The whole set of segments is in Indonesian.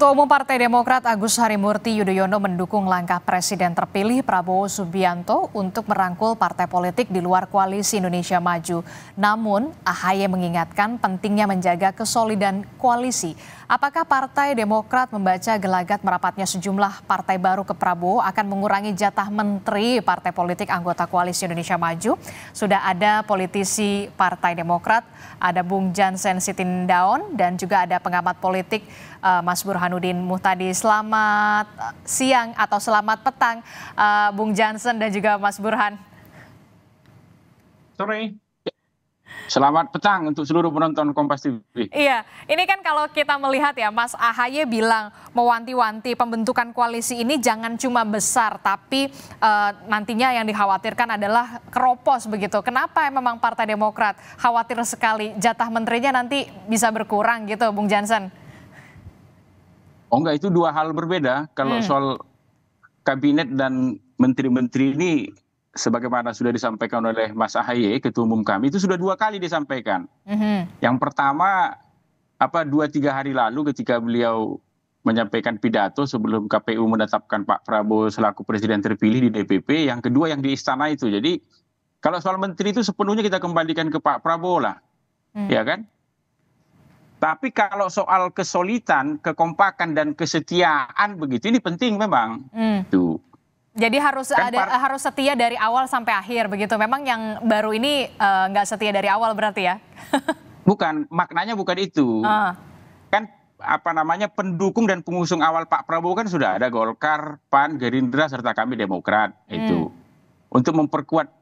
Ketua Umum Partai Demokrat Agus Harimurti Yudhoyono mendukung langkah Presiden terpilih Prabowo Subianto untuk merangkul partai politik di luar koalisi Indonesia Maju. Namun, AHY mengingatkan pentingnya menjaga kesolidan koalisi. Apakah Partai Demokrat membaca gelagat merapatnya sejumlah partai baru ke Prabowo akan mengurangi jatah menteri partai politik anggota koalisi Indonesia Maju? Sudah ada politisi Partai Demokrat, ada Bung Jansen Sitindaun dan juga ada pengamat politik Mas Burhanuddin Muhtadi. Selamat siang atau selamat petang Bung Jansen dan juga Mas Burhan. Sore. Selamat petang untuk seluruh penonton Kompas TV. Iya, ini kan kalau kita melihat ya, Mas AHY bilang mewanti-wanti pembentukan koalisi ini jangan cuma besar, tapi nantinya yang dikhawatirkan adalah keropos begitu. Kenapa memang Partai Demokrat khawatir sekali jatah menterinya nanti bisa berkurang gitu, Bung Jansen? Oh enggak, itu dua hal berbeda. Kalau soal kabinet dan menteri-menteri ini, sebagaimana sudah disampaikan oleh Mas AHY, Ketua Umum kami, itu sudah 2 kali disampaikan. Yang pertama, 2-3 hari lalu ketika beliau menyampaikan pidato sebelum KPU menetapkan Pak Prabowo selaku presiden terpilih di DPP. Yang kedua yang di istana itu. Jadi kalau soal menteri itu sepenuhnya kita kembalikan ke Pak Prabowo lah, ya kan? Tapi kalau soal kesolidan, kekompakan dan kesetiaan begitu, ini penting memang. Tuh. Jadi harus harus setia dari awal sampai akhir begitu. Memang yang baru ini nggak setia dari awal berarti ya? Bukan, maknanya bukan itu. Kan pendukung dan pengusung awal Pak Prabowo kan sudah ada Golkar, PAN, Gerindra serta kami Demokrat itu. Untuk memperkuat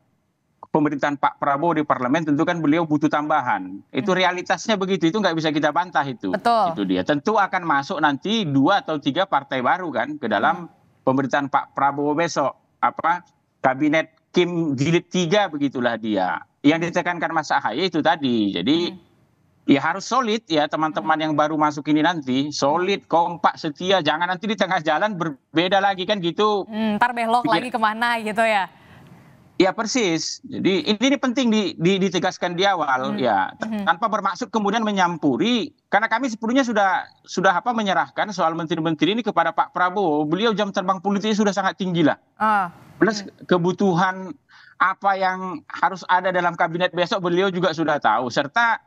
pemerintahan Pak Prabowo di parlemen tentu kan beliau butuh tambahan. Itu realitasnya begitu, itu nggak bisa kita bantah itu. Betul. Itu dia. Tentu akan masuk nanti 2 atau 3 partai baru kan ke dalam pemerintahan Pak Prabowo besok, kabinet Kim jilid 3 begitulah dia. Yang ditekankan Mas AHY itu tadi. Jadi ya harus solid ya teman-teman yang baru masuk ini nanti, solid, kompak, setia, jangan nanti di tengah jalan berbeda lagi kan gitu. Ntar belok lagi kemana gitu ya? Ya persis. Jadi ini penting ditegaskan di awal ya, tanpa bermaksud kemudian menyampuri, karena kami sepenuhnya sudah menyerahkan soal menteri-menteri ini kepada Pak Prabowo. Beliau jam terbang politiknya sudah sangat tinggi lah. Plus kebutuhan apa yang harus ada dalam kabinet besok beliau juga sudah tahu, serta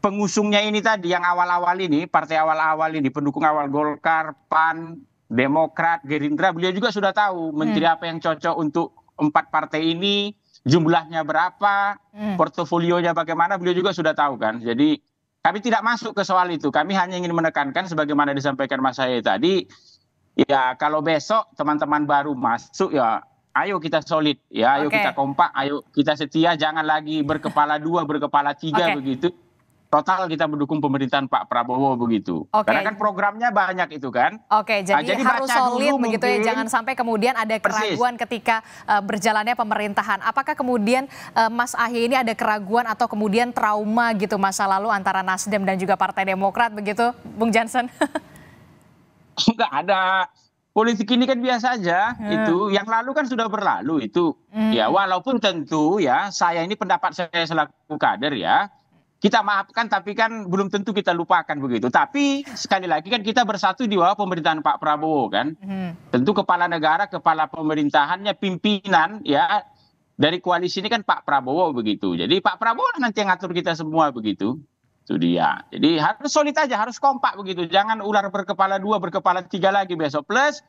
pengusungnya ini tadi yang awal-awal ini, partai awal-awal ini, pendukung awal Golkar, PAN, Demokrat, Gerindra, beliau juga sudah tahu menteri apa yang cocok untuk 4 partai ini, jumlahnya berapa, portofolionya bagaimana, beliau juga sudah tahu kan. Jadi kami tidak masuk ke soal itu, kami hanya ingin menekankan sebagaimana disampaikan Mas AHY tadi, ya kalau besok teman-teman baru masuk ya ayo kita solid, ya ayo kita kompak, ayo kita setia, jangan lagi berkepala 2, berkepala 3 begitu. Total kita mendukung pemerintahan Pak Prabowo begitu. Karena kan programnya banyak itu kan. Jadi harus solid begitu ya, jangan sampai kemudian ada keraguan ketika berjalannya pemerintahan. Apakah kemudian Mas AHY ini ada keraguan atau kemudian trauma gitu masa lalu antara Nasdem dan juga Partai Demokrat begitu, Bung Jansen? Enggak ada. Politik ini kan biasa aja itu. Yang lalu kan sudah berlalu itu. Ya walaupun tentu ya saya ini pendapat saya selaku kader ya, kita maafkan tapi kan belum tentu kita lupakan begitu. Tapi sekali lagi kan kita bersatu di bawah pemerintahan Pak Prabowo kan. Tentu kepala negara, kepala pemerintahannya, pimpinan ya dari koalisi ini kan Pak Prabowo begitu. Jadi Pak Prabowo nanti yang ngatur kita semua begitu. Itu dia. Jadi harus solid aja, harus kompak begitu. Jangan ular berkepala 2, berkepala 3 lagi besok. Plus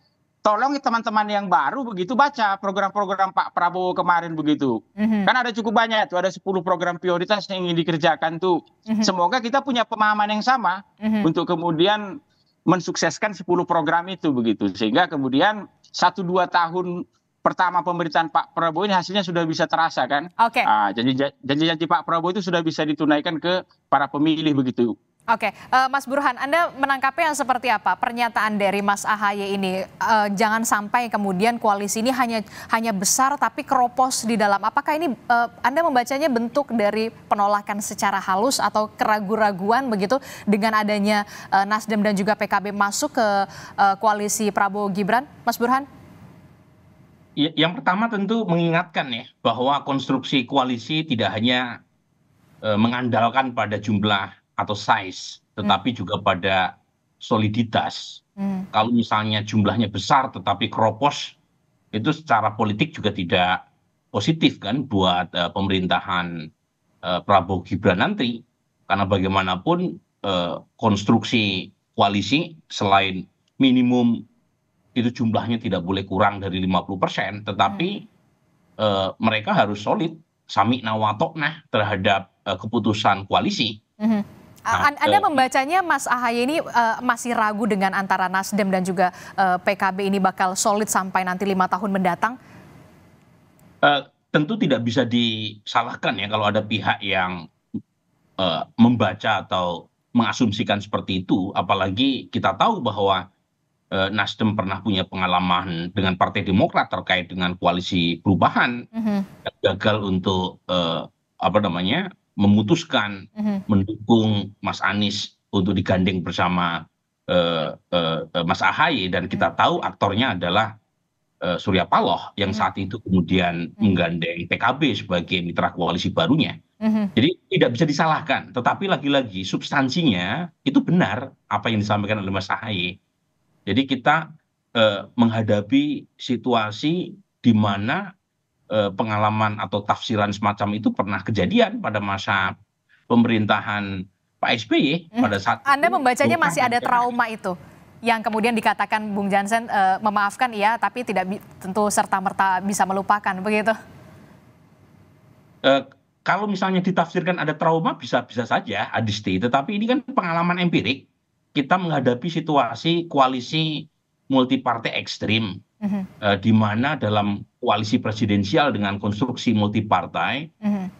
tolong teman-teman yang baru begitu baca program-program Pak Prabowo kemarin begitu. Kan ada cukup banyak tuh, ada 10 program prioritas yang ingin dikerjakan tuh. Semoga kita punya pemahaman yang sama untuk kemudian mensukseskan 10 program itu begitu. Sehingga kemudian 1-2 tahun pertama pemerintahan Pak Prabowo ini hasilnya sudah bisa terasa kan. Janji-janji Pak Prabowo itu sudah bisa ditunaikan ke para pemilih begitu. Mas Burhan, Anda menangkapnya seperti apa pernyataan dari Mas AHY ini? Jangan sampai kemudian koalisi ini hanya besar tapi keropos di dalam. Apakah ini Anda membacanya bentuk dari penolakan secara halus atau keraguan-raguan begitu dengan adanya Nasdem dan juga PKB masuk ke koalisi Prabowo Gibran, Mas Burhan? Yang pertama tentu mengingatkan ya bahwa konstruksi koalisi tidak hanya mengandalkan pada jumlah atau size, tetapi juga pada soliditas. Kalau misalnya jumlahnya besar tetapi keropos, itu secara politik juga tidak positif kan buat pemerintahan Prabowo Gibran nanti. Karena bagaimanapun konstruksi koalisi selain minimum itu jumlahnya tidak boleh kurang dari 50%, tetapi mereka harus solid, sami nawatoknah terhadap keputusan koalisi. Anda membacanya Mas Ahaye ini masih ragu dengan antara Nasdem dan juga PKB ini bakal solid sampai nanti 5 tahun mendatang? Tentu tidak bisa disalahkan ya kalau ada pihak yang membaca atau mengasumsikan seperti itu, apalagi kita tahu bahwa Nasdem pernah punya pengalaman dengan Partai Demokrat terkait dengan koalisi perubahan yang gagal untuk memutuskan mendukung Mas Anies untuk digandeng bersama Mas Ahaye, dan kita tahu aktornya adalah Surya Paloh yang saat itu kemudian menggandeng PKB sebagai mitra koalisi barunya. Jadi tidak bisa disalahkan, tetapi lagi-lagi substansinya itu benar apa yang disampaikan oleh Mas Ahaye. Jadi kita menghadapi situasi di mana pengalaman atau tafsiran semacam itu pernah kejadian pada masa pemerintahan Pak SBY pada saat Anda membacanya masih ada trauma itu yang kemudian dikatakan Bung Jansen memaafkan iya tapi tidak tentu serta-merta bisa melupakan begitu? Kalau misalnya ditafsirkan ada trauma bisa saja Adisti, tetapi ini kan pengalaman empirik. Kita menghadapi situasi koalisi multipartai ekstrim, di mana dalam koalisi presidensial dengan konstruksi multipartai,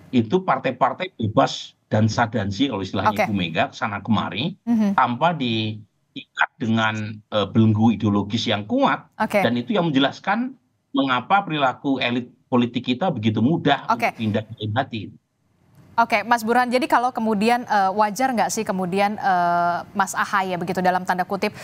itu partai-partai bebas dan sadansi kalau istilahnya Ibu Mega sana kemari, tanpa diikat dengan belenggu ideologis yang kuat, dan itu yang menjelaskan mengapa perilaku elit politik kita begitu mudah untuk pindah ke hati. Oke, Mas Burhan, jadi kalau kemudian wajar nggak sih kemudian Mas Ahaye begitu dalam tanda kutip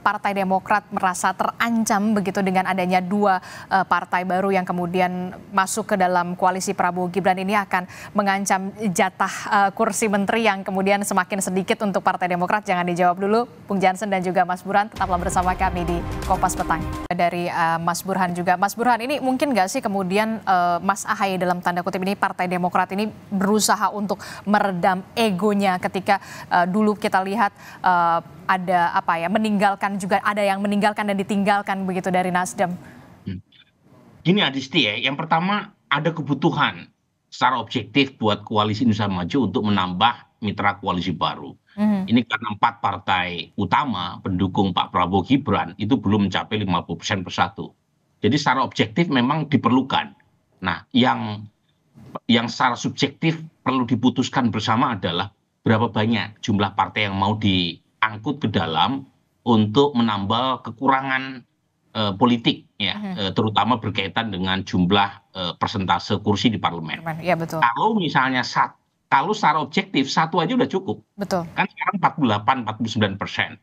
Partai Demokrat merasa terancam begitu dengan adanya 2 partai baru yang kemudian masuk ke dalam koalisi Prabowo Gibran ini akan mengancam jatah kursi menteri yang kemudian semakin sedikit untuk Partai Demokrat? Jangan dijawab dulu, Bung Jansen dan juga Mas Burhan, tetaplah bersama kami di Kompas Petang. Dari Mas Burhan juga, Mas Burhan ini mungkin nggak sih kemudian Mas Ahaye dalam tanda kutip ini Partai Demokrat ini berusaha untuk meredam egonya ketika dulu kita lihat ada meninggalkan juga ada yang meninggalkan dan ditinggalkan begitu dari Nasdem. Gini Adisti ya, yang pertama ada kebutuhan secara objektif buat koalisi Indonesia Maju untuk menambah mitra koalisi baru. Ini karena 4 partai utama pendukung Pak Prabowo Gibran itu belum mencapai 50% persatu. Jadi secara objektif memang diperlukan. Nah, yang secara subjektif perlu diputuskan bersama adalah berapa banyak jumlah partai yang mau diangkut ke dalam untuk menambal kekurangan politik ya, terutama berkaitan dengan jumlah persentase kursi di parlemen. Ya, betul. Kalau misalnya kalau secara objektif 1 aja udah cukup. Betul. Kan sekarang 48-49%.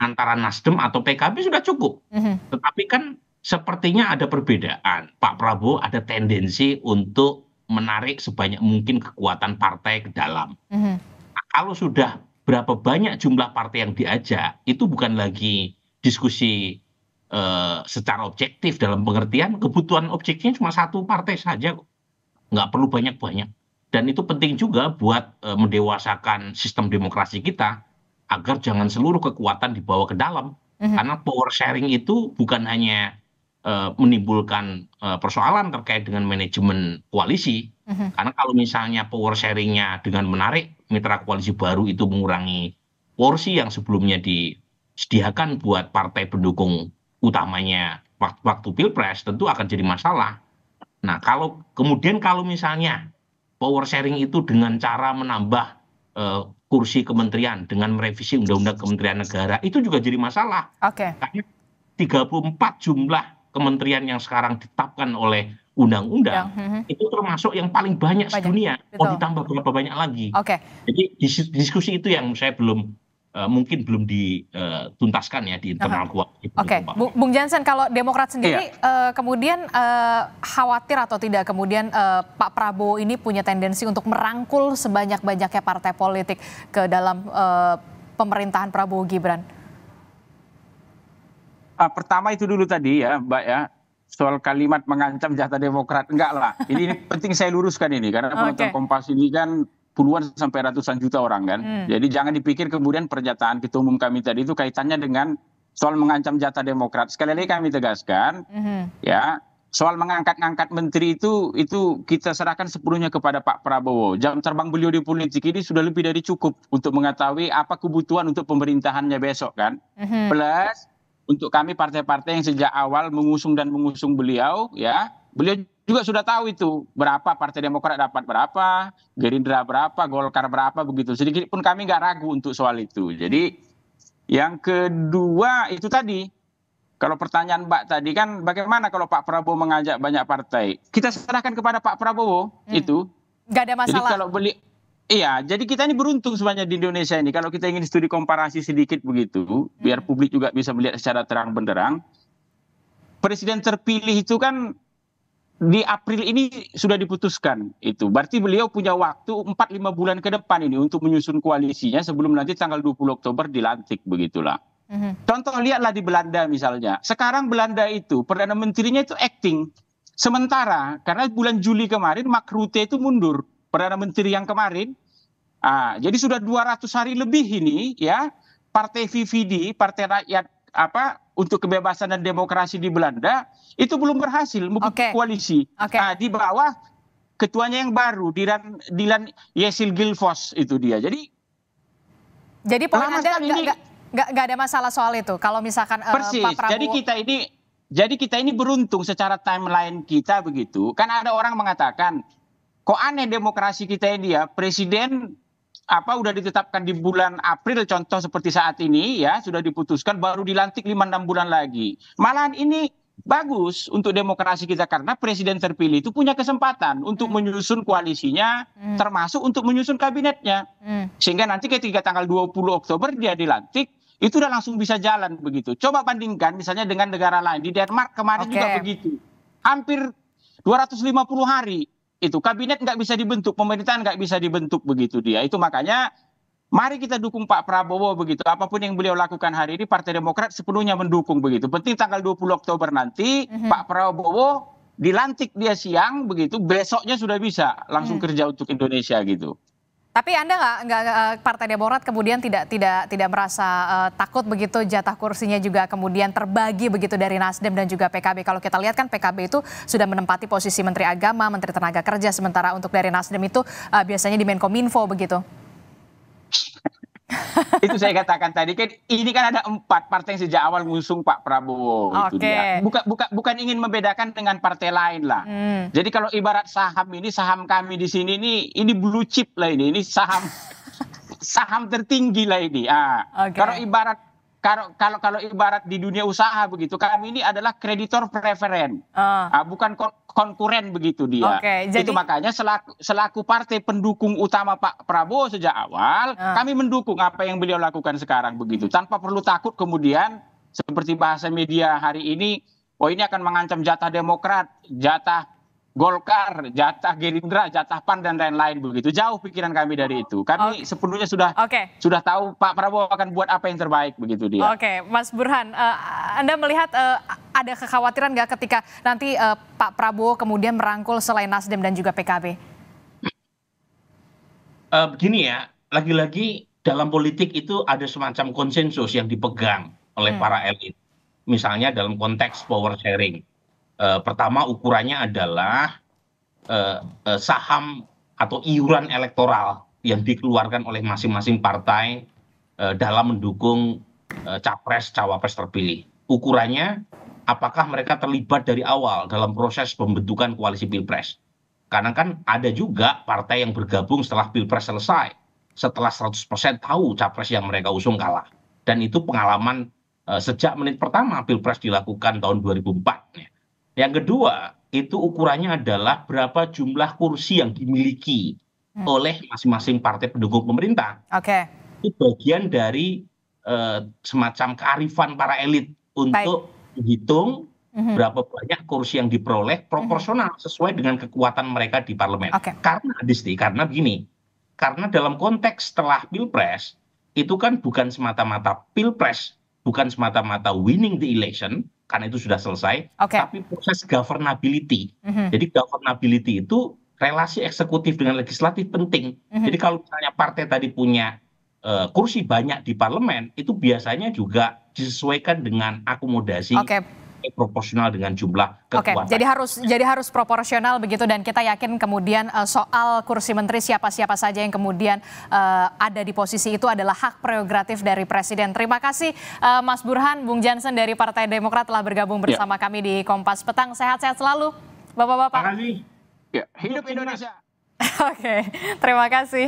Antara Nasdem atau PKB sudah cukup. Tetapi kan sepertinya ada perbedaan. Pak Prabowo ada tendensi untuk menarik sebanyak mungkin kekuatan partai ke dalam. Nah, kalau sudah berapa banyak jumlah partai yang diajak, itu bukan lagi diskusi secara objektif dalam pengertian kebutuhan objektifnya cuma 1 partai saja, nggak perlu banyak-banyak. Dan itu penting juga buat mendewasakan sistem demokrasi kita agar jangan seluruh kekuatan dibawa ke dalam. Karena power sharing itu bukan hanya menimbulkan persoalan terkait dengan manajemen koalisi. Karena kalau misalnya power sharingnya dengan menarik mitra koalisi baru itu mengurangi porsi yang sebelumnya disediakan buat partai pendukung utamanya waktu pilpres, tentu akan jadi masalah. Nah, kalau misalnya power sharing itu dengan cara menambah kursi kementerian dengan merevisi undang-undang Kementerian Negara, itu juga jadi masalah. Karena 34 jumlah kementerian yang sekarang ditetapkan oleh undang-undang itu termasuk yang paling banyak sedunia. Mau ditambah berapa banyak lagi? Jadi diskusi itu yang saya mungkin belum dituntaskan ya di internal koalisi. Bung Jansen, kalau Demokrat sendiri kemudian khawatir atau tidak kemudian Pak Prabowo ini punya tendensi untuk merangkul sebanyak-banyaknya partai politik ke dalam pemerintahan Prabowo Gibran? Pertama itu dulu tadi ya, Mbak ya, soal kalimat mengancam jatah Demokrat. Enggak lah, ini penting saya luruskan ini, karena penonton Kompas ini kan puluhan sampai ratusan juta orang kan. Jadi jangan dipikir kemudian pernyataan Ketua Umum kami tadi itu kaitannya dengan soal mengancam jatah Demokrat. Sekali lagi kami tegaskan, ya, soal mengangkat-ngangkat menteri itu kita serahkan sepenuhnya kepada Pak Prabowo. Jam terbang beliau di politik ini sudah lebih dari cukup untuk mengetahui apa kebutuhan untuk pemerintahannya besok kan. Plus untuk kami partai-partai yang sejak awal mengusung beliau, ya, beliau juga sudah tahu itu berapa Partai Demokrat dapat berapa, Gerindra berapa, Golkar berapa begitu. Sedikit pun kami nggak ragu untuk soal itu. Jadi yang kedua itu tadi, kalau pertanyaan Mbak tadi kan bagaimana kalau Pak Prabowo mengajak banyak partai? Kita serahkan kepada Pak Prabowo itu. Nggak ada masalah. Jadi kalau iya, jadi kita ini beruntung sebenarnya di Indonesia ini. Kalau kita ingin studi komparasi sedikit begitu, biar publik juga bisa melihat secara terang benderang. Presiden terpilih itu kan di April ini sudah diputuskan itu. Berarti beliau punya waktu 4-5 bulan ke depan ini untuk menyusun koalisinya sebelum nanti tanggal 20 Oktober dilantik begitulah. Contoh lihatlah di Belanda misalnya. Sekarang Belanda itu Perdana Menterinya itu acting. Sementara karena bulan Juli kemarin Mark Rutte itu mundur. Perdana Menteri yang kemarin, jadi sudah 200 hari lebih ini ya Partai VVD, Partai Rakyat untuk Kebebasan dan Demokrasi di Belanda itu belum berhasil membentuk koalisi. Di bawah ketuanya yang baru, Dylan Yesil-Gilfos itu dia. Jadi poin Anda nggak ada masalah soal itu. Kalau misalkan persis. Pak Prabowo. Jadi kita ini beruntung secara timeline kita begitu. Kan ada orang mengatakan, kok aneh demokrasi kita ini ya, presiden udah ditetapkan di bulan April contoh seperti saat ini ya, sudah diputuskan baru dilantik 5-6 bulan lagi. Malahan ini bagus untuk demokrasi kita karena presiden terpilih itu punya kesempatan untuk menyusun koalisinya, termasuk untuk menyusun kabinetnya. Sehingga nanti ketika tanggal 20 Oktober dia dilantik, itu udah langsung bisa jalan begitu. Coba bandingkan misalnya dengan negara lain. Di Denmark kemarin juga begitu. Hampir 250 hari. Itu kabinet nggak bisa dibentuk, pemerintahan nggak bisa dibentuk begitu dia. Itu makanya mari kita dukung Pak Prabowo begitu. Apapun yang beliau lakukan hari ini, Partai Demokrat sepenuhnya mendukung begitu. Penting tanggal 20 Oktober nanti Pak Prabowo dilantik dia siang begitu, besoknya sudah bisa langsung kerja untuk Indonesia gitu. Tapi Anda nggak Partai Demokrat kemudian tidak merasa takut begitu jatah kursinya juga kemudian terbagi begitu dari Nasdem dan juga PKB. Kalau kita lihat kan PKB itu sudah menempati posisi Menteri Agama, Menteri Tenaga Kerja, sementara untuk dari Nasdem itu biasanya di Menkominfo begitu. Itu saya katakan tadi kan ini kan ada 4 partai yang sejak awal mengusung Pak Prabowo. Itu dia. Bukan ingin membedakan dengan partai lain lah. Jadi kalau ibarat saham ini, saham kami di sini ini blue chip lah ini saham tertinggi lah ini. Kalau ibarat di dunia usaha begitu, kami ini adalah kreditor preferen, bukan konkuren begitu dia. Itu makanya selaku partai pendukung utama Pak Prabowo sejak awal, kami mendukung apa yang beliau lakukan sekarang begitu, tanpa perlu takut kemudian seperti bahasa media hari ini, ini akan mengancam jatah Demokrat, jatah Golkar, jatah Gerindra, jatah PAN dan lain-lain begitu. Jauh pikiran kami dari itu. Kami sepenuhnya sudah tahu Pak Prabowo akan buat apa yang terbaik begitu dia. Mas Burhan, Anda melihat ada kekhawatiran nggak ketika nanti Pak Prabowo kemudian merangkul selain Nasdem dan juga PKB? Begini ya, lagi-lagi dalam politik itu ada semacam konsensus yang dipegang oleh para elit. Misalnya dalam konteks power sharing. Pertama ukurannya adalah saham atau iuran elektoral yang dikeluarkan oleh masing-masing partai dalam mendukung cawapres terpilih. Ukurannya apakah mereka terlibat dari awal dalam proses pembentukan koalisi pilpres. Karena kan ada juga partai yang bergabung setelah pilpres selesai, setelah 100% tahu capres yang mereka usung kalah. Dan itu pengalaman sejak menit pertama pilpres dilakukan tahun 2004. Yang kedua, itu ukurannya adalah berapa jumlah kursi yang dimiliki oleh masing-masing partai pendukung pemerintah. Itu bagian dari semacam kearifan para elit untuk menghitung berapa banyak kursi yang diperoleh proporsional sesuai dengan kekuatan mereka di parlemen. Karena begini, karena dalam konteks setelah pilpres, itu kan bukan semata-mata pilpres bukan semata-mata winning the election, karena itu sudah selesai, tapi proses governability. Jadi governability itu relasi eksekutif dengan legislatif penting. Jadi kalau misalnya partai tadi punya kursi banyak di parlemen, itu biasanya juga disesuaikan dengan akomodasi proporsional dengan jumlah kekuatan. Jadi harus proporsional begitu, dan kita yakin kemudian soal kursi menteri siapa saja yang kemudian ada di posisi itu adalah hak prerogatif dari presiden. Terima kasih Mas Burhan, Bung Jansen dari Partai Demokrat telah bergabung bersama kami di Kompas Petang. Sehat-sehat selalu, Bapak-bapak. Terima kasih. Ya, hidup Indonesia. Oke, terima kasih.